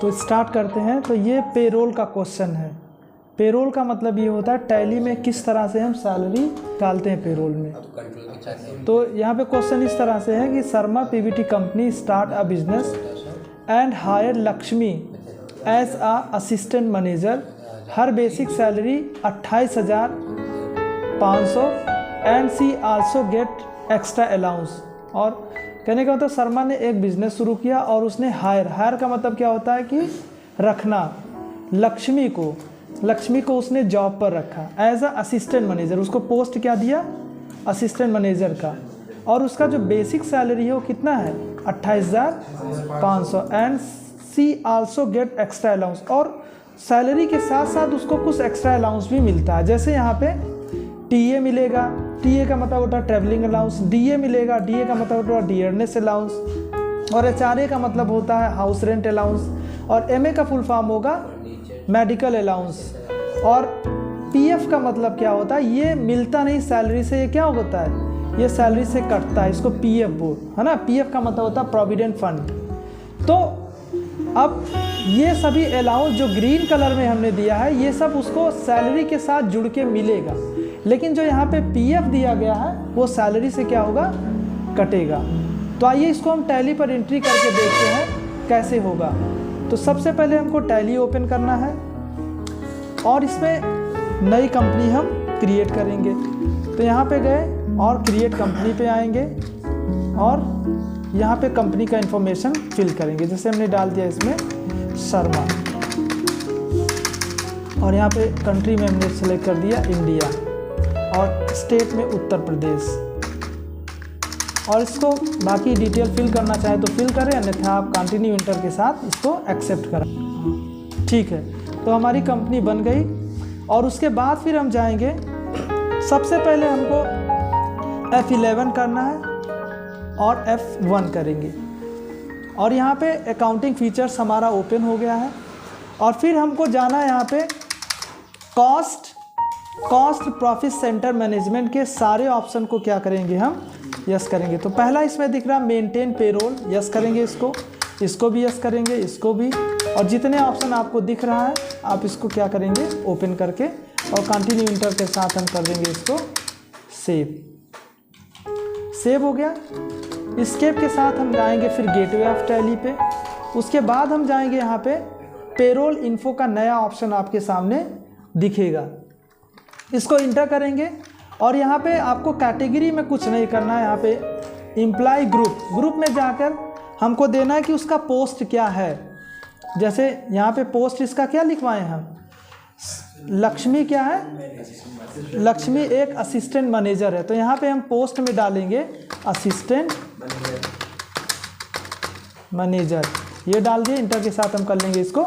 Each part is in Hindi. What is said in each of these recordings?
तो स्टार्ट करते हैं। तो ये पेरोल का क्वेश्चन है। पेरोल का मतलब ये होता है टैली में किस तरह से हम सैलरी डालते हैं पेरोल में। तो यहाँ पे क्वेश्चन इस तरह से है कि Sharma PVT company start a business and hire Lakshmi as a assistant manager. Her basic salary 28,500 and she also get extra allowance. और कहने का मतलब शर्मा ने एक बिजनेस शुरू किया और उसने हायर का मतलब क्या होता है कि रखना। लक्ष्मी को उसने जॉब पर रखा एज अ असिस्टेंट मैनेजर। उसको पोस्ट क्या दिया, असिस्टेंट मैनेजर का। और उसका जो बेसिक सैलरी है वो कितना है, 28,500 and she also get extra allowance. और सैलरी के साथ साथ उसको कुछ एक्स्ट्रा अलाउंस भी मिलता है। जैसे यहाँ पे टीए मिलेगा, टीए का मतलब होता है ट्रैवलिंग अलाउंस। डीए मिलेगा, डीए का मतलब होता है डियरनेस अलाउंस। और एचआरए का मतलब होता है हाउस रेंट अलाउंस। और एमए का फुल फॉर्म होगा मेडिकल अलाउंस। और पीएफ का मतलब क्या होता है, ये मिलता नहीं सैलरी से, ये क्या होता है, ये सैलरी से कटता है, इसको पीएफ बोल है ना। पीएफ का मतलब होता है प्रोविडेंट फंड। तो अब ये सभी अलाउंस जो ग्रीन कलर में हमने दिया है ये सब उसको सैलरी के साथ जुड़ के मिलेगा। लेकिन जो यहाँ पे पीएफ दिया गया है वो सैलरी से क्या होगा, कटेगा। तो आइए इसको हम टैली पर एंट्री करके देखते हैं कैसे होगा। तो सबसे पहले हमको टैली ओपन करना है और इसमें नई कंपनी हम क्रिएट करेंगे। तो यहाँ पे गए और क्रिएट कंपनी पे आएंगे और यहाँ पे कंपनी का इंफॉर्मेशन फिल करेंगे। जैसे हमने डाल दिया इसमें शर्मा और यहाँ पे कंट्री में हमने सेलेक्ट कर दिया इंडिया और स्टेट में उत्तर प्रदेश। और इसको बाकी डिटेल फिल करना चाहे तो फिल करें, अन्यथा आप कंटिन्यू इंटर के साथ इसको एक्सेप्ट करें। ठीक है, तो हमारी कंपनी बन गई। और उसके बाद फिर हम जाएंगे, सबसे पहले हमको F11 करना है और F1 करेंगे। और यहाँ पे अकाउंटिंग फीचर्स हमारा ओपन हो गया है। और फिर हमको जाना है यहाँ पे कॉस्ट प्रॉफिट सेंटर मैनेजमेंट के सारे ऑप्शन को क्या करेंगे, हम यस करेंगे। तो पहला इसमें दिख रहा मेंटेन पेरोल, यस करेंगे इसको भी यस करेंगे, इसको भी। और जितने ऑप्शन आपको दिख रहा है आप इसको क्या करेंगे, ओपन करके और कंटिन्यू इंटर के साथ हम कर देंगे इसको सेव हो गया। स्केप के साथ हम जाएंगे फिर गेटवे ऑफ टैली पे। उसके बाद हम जाएंगे यहाँ पे पेरोल इन्फो का नया ऑप्शन आपके सामने दिखेगा, इसको इंटर करेंगे। और यहाँ पे आपको कैटेगरी में कुछ नहीं करना है। यहाँ पे एम्प्लॉय ग्रुप में जाकर हमको देना है कि उसका पोस्ट क्या है। जैसे यहाँ पे पोस्ट इसका क्या लिखवाएं हम, लक्ष्मी क्या है, लक्ष्मी एक असिस्टेंट मैनेजर है। तो यहाँ पे हम पोस्ट में डालेंगे असिस्टेंट मैनेजर, ये डाल दिए। इंटर के साथ हम कर लेंगे इसको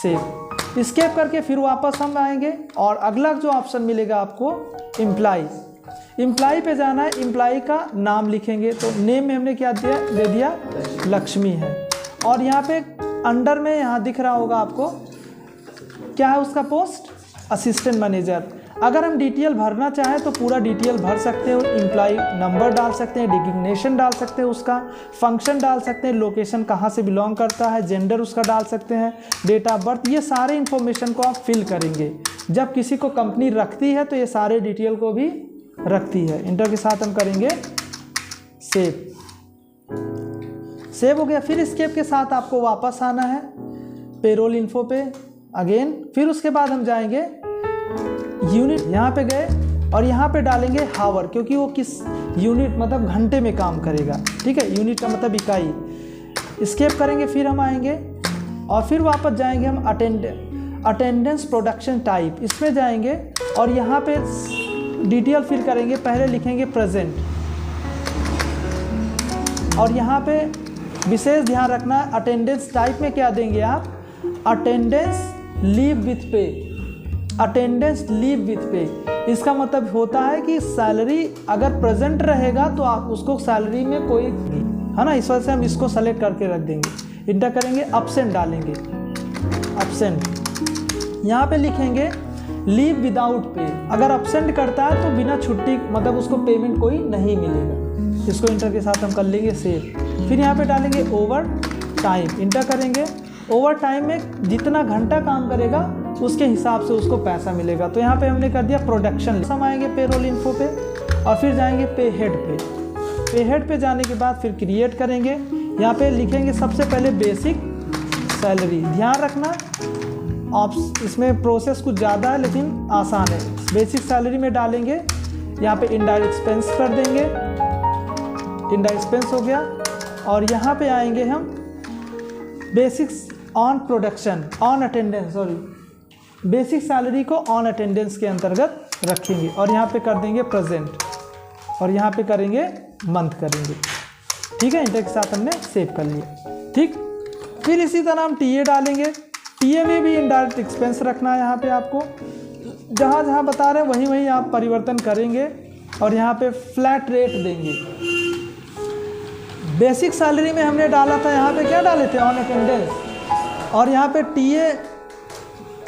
सेव। स्केप करके फिर वापस हम आएंगे और अगला जो ऑप्शन मिलेगा आपको एम्प्लॉय पे जाना है। एम्प्लॉय का नाम लिखेंगे। तो नेम में हमने क्या दे दिया, लक्ष्मी है। और यहाँ पे अंडर में यहाँ दिख रहा होगा आपको क्या है उसका पोस्ट, असिस्टेंट मैनेजर। अगर हम डिटेल भरना चाहें तो पूरा डिटेल भर सकते हो। एम्प्लॉय नंबर डाल सकते हैं, डिजिग्नेशन डाल सकते हैं, उसका फंक्शन डाल सकते हैं, लोकेशन कहाँ से बिलोंग करता है, जेंडर उसका डाल सकते हैं, डेट ऑफ बर्थ। ये सारे इन्फॉर्मेशन को आप फिल करेंगे। जब किसी को कंपनी रखती है तो ये सारे डिटेल को भी रखती है। इंटर के साथ हम करेंगे सेव हो गया। फिर स्केप के साथ आपको वापस आना है पेरोल इन्फो पे अगेन। फिर उसके बाद हम जाएंगे यूनिट, यहाँ पे गए और यहाँ पे डालेंगे हावर, क्योंकि वो किस यूनिट मतलब घंटे में काम करेगा। ठीक है, यूनिट का मतलब इकाई। स्केप करेंगे, फिर हम आएंगे और फिर वापस जाएंगे हम अटेंडेंस प्रोडक्शन टाइप, इसमें जाएंगे और यहाँ पे डिटेल फिल करेंगे। पहले लिखेंगे प्रेजेंट और यहाँ पे विशेष ध्यान रखना अटेंडेंस टाइप में क्या देंगे आप, अटेंडेंस लीव विथ पे। अटेंडेंस लीव विथ पे इसका मतलब होता है कि सैलरी अगर प्रेजेंट रहेगा तो आप उसको सैलरी में कोई है ना, इस वजह से हम इसको सेलेक्ट करके रख देंगे। इंटर करेंगे, एब्सेंट डालेंगे, एब्सेंट। यहाँ पे लिखेंगे लीव विदाउट पे। अगर एब्सेंट करता है तो बिना छुट्टी मतलब उसको पेमेंट कोई नहीं मिलेगा। इसको इंटर के साथ हम कर लेंगे सेव। फिर यहाँ पे डालेंगे ओवर टाइम, इंटर करेंगे ओवर टाइम में जितना घंटा काम करेगा उसके हिसाब से उसको पैसा मिलेगा। तो यहाँ पे हमने कर दिया प्रोडक्शन। हम आएंगे पेरोल इन्फो पे और फिर जाएंगे पे हेड पे। पे हेड पे जाने के बाद फिर क्रिएट करेंगे। यहाँ पे लिखेंगे सबसे पहले बेसिक सैलरी। ध्यान रखना आप इसमें प्रोसेस कुछ ज़्यादा है लेकिन आसान है। बेसिक सैलरी में डालेंगे, यहाँ पे इनडायरेक्ट एक्सपेंस कर देंगे, इनडायरेक्ट एक्सपेंस हो गया। और यहाँ पे आएंगे हम basics on production, on attendance, sorry basic salary को ऑन अटेंडेंस के अंतर्गत रखेंगे और यहाँ पे कर देंगे प्रेजेंट और यहाँ पे करेंगे मंथ करेंगे। ठीक है, इंटर के साथ हमने सेव कर लिया। ठीक, फिर इसी तरह हम टीए डालेंगे। टीए में भी इनडायरेक्ट एक्सपेंस रखना है। यहाँ पे आपको जहाँ जहाँ बता रहे हैं वहीं वहीं आप परिवर्तन करेंगे और यहाँ पे फ्लैट रेट देंगे। बेसिक सैलरी में हमने डाला था, यहाँ पे क्या डाले थे, ऑन अटेंडेंस, और यहाँ पे टीए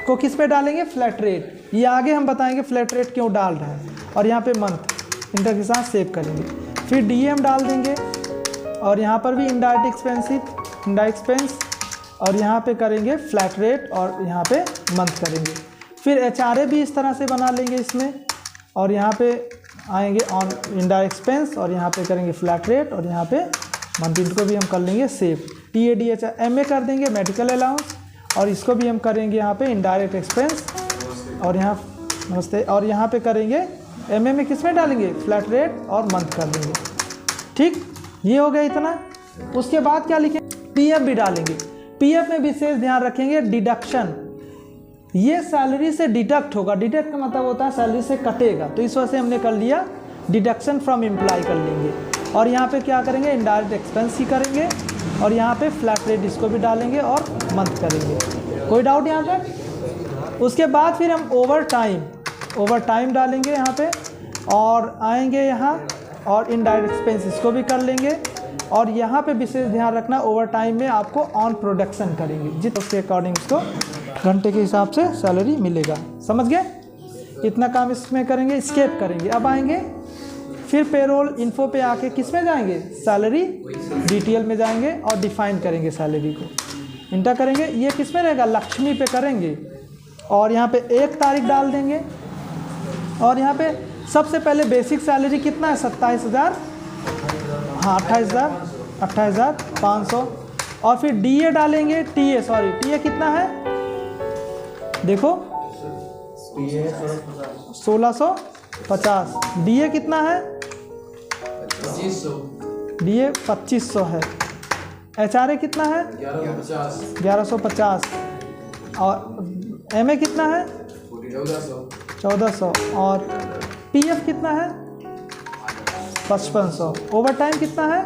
को किस पे डालेंगे, फ्लैट रेट। ये आगे हम बताएंगे फ्लैट रेट क्यों डाल रहे हैं। और यहाँ पे मंथ इंटर के साथ सेव करेंगे। फिर डीए हम डाल देंगे और यहाँ पर भी इनडायरेक्ट एक्सपेंस और यहाँ पे करेंगे फ्लैट रेट और यहाँ पे मंथ करेंगे। फिर एचआरए भी इस तरह से बना लेंगे इसमें और यहाँ पे आएंगे ऑन इनडायरेक्ट एक्सपेंस और यहाँ पे करेंगे फ्लैट रेट और यहाँ पे मंथ। इनको भी हम कर लेंगे सेव। TADH MA कर देंगे मेडिकल अलाउंस और इसको भी हम करेंगे यहाँ पे इनडायरेक्ट एक्सपेंस और यहाँ नमस्ते और यहाँ पे करेंगे MA में किस में डालेंगे, फ्लैट रेट और मंथ कर देंगे। ठीक, ये हो गया इतना। उसके बाद क्या लिखेंगे, PF भी डालेंगे। PF में विशेष ध्यान रखेंगे डिडक्शन, ये सैलरी से डिडक्ट होगा। डिडक्ट का मतलब होता है सैलरी से कटेगा, तो इस वजह से हमने कर लिया डिडक्शन फ्रॉम एम्प्लॉय कर लेंगे। और यहाँ पे क्या करेंगे, इनडायरेक्ट एक्सपेंस ही करेंगे और यहाँ पे फ्लैट रेट इसको भी डालेंगे और मंथ करेंगे। कोई डाउट यहाँ पे? उसके बाद फिर हम ओवर टाइम डालेंगे यहाँ पे और आएंगे यहाँ और इनडायरेक्ट एक्सपेंस इसको भी कर लेंगे। और यहाँ पे विशेष ध्यान रखना, ओवर टाइम में आपको ऑन प्रोडक्शन करेंगे, जित उसके अकॉर्डिंग इसको घंटे के हिसाब से सैलरी मिलेगा। समझ गए? इतना काम इसमें करेंगे, स्केप करेंगे। अब आएंगे फिर पेरोल इन्फो पे आके किस में जाएंगे, सैलरी डिटेल में जाएंगे और डिफाइन करेंगे सैलरी को, इंटर करेंगे। ये किस में रहेगा, लक्ष्मी पे करेंगे और यहाँ पे 1 तारीख डाल देंगे। और यहाँ पे सबसे पहले बेसिक सैलरी कितना है, 27,000, हाँ 28,500। और फिर डीए डालेंगे, टीए कितना है, देखो 1650। डीए कितना है, डीए 2500 है। एचआरए कितना है, 1150। और एमए कितना है, 1400। और पीएफ कितना है, 5500। ओवर टाइम कितना है,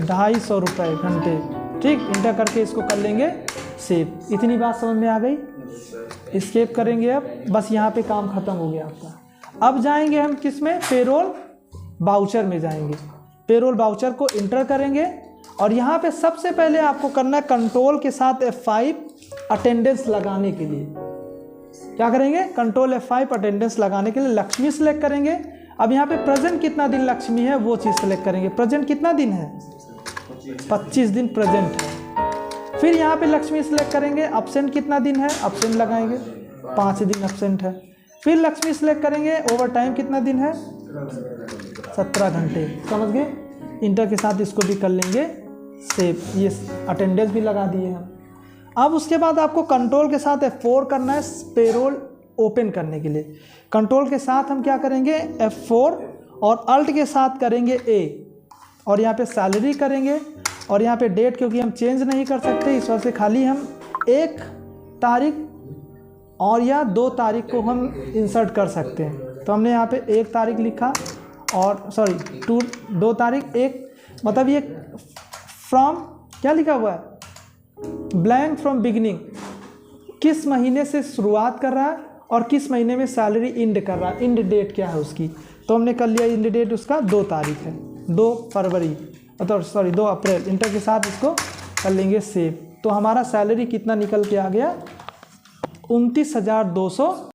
250 रुपये घंटे। ठीक, इंटर करके इसको कर लेंगे सेव। इतनी बात समझ में आ गई? स्केप करेंगे अब, बस यहाँ पे काम खत्म हो गया आपका। अब जाएंगे हम किस में, पेरोल बाउचर में जाएंगे। पेरोल बाउचर को इंटर करेंगे और यहाँ पे सबसे पहले आपको करना है कंट्रोल के साथ F5 अटेंडेंस लगाने के लिए। क्या करेंगे, कंट्रोल F5 अटेंडेंस लगाने के लिए लक्ष्मी सेलेक्ट करेंगे। अब यहाँ पे प्रेजेंट कितना दिन लक्ष्मी है वो चीज़ सेलेक्ट करेंगे। प्रेजेंट कितना दिन है, 25 दिन प्रेजेंट है। फिर यहाँ पे लक्ष्मी सेलेक्ट करेंगे। अब्सेंट कितना दिन है, अब्सेंट लगाएंगे, 5 दिन अब्सेंट है। फिर लक्ष्मी सेलेक्ट करेंगे। ओवर टाइम कितना दिन है, 17 घंटे। समझ गए? इंटर के साथ इसको भी कर लेंगे सेव। ये अटेंडेंस भी लगा दिए हम। अब उसके बाद आपको कंट्रोल के साथ F4 करना है पेरोल ओपन करने के लिए। कंट्रोल के साथ हम क्या करेंगे, F4 और अल्ट के साथ करेंगे A और यहाँ पे सैलरी करेंगे और यहाँ पे डेट, क्योंकि हम चेंज नहीं कर सकते इस वजह से खाली हम 1 तारीख और या 2 तारीख को हम इंसर्ट कर सकते हैं। तो हमने यहाँ पे 1 तारीख लिखा और 2 तारीख, 1 मतलब ये फ्रॉम क्या लिखा हुआ है, ब्लैंक फ्रॉम बिगिनिंग, किस महीने से शुरुआत कर रहा है और किस महीने में सैलरी इंड कर रहा है, इंड डेट क्या है उसकी। तो हमने कर लिया इंड डेट उसका 2 तारीख है, 2 फरवरी, मतलब 2 अप्रैल। इंटर के साथ इसको कर लेंगे सेव। तो हमारा सैलरी कितना निकल के आ गया, 29,200।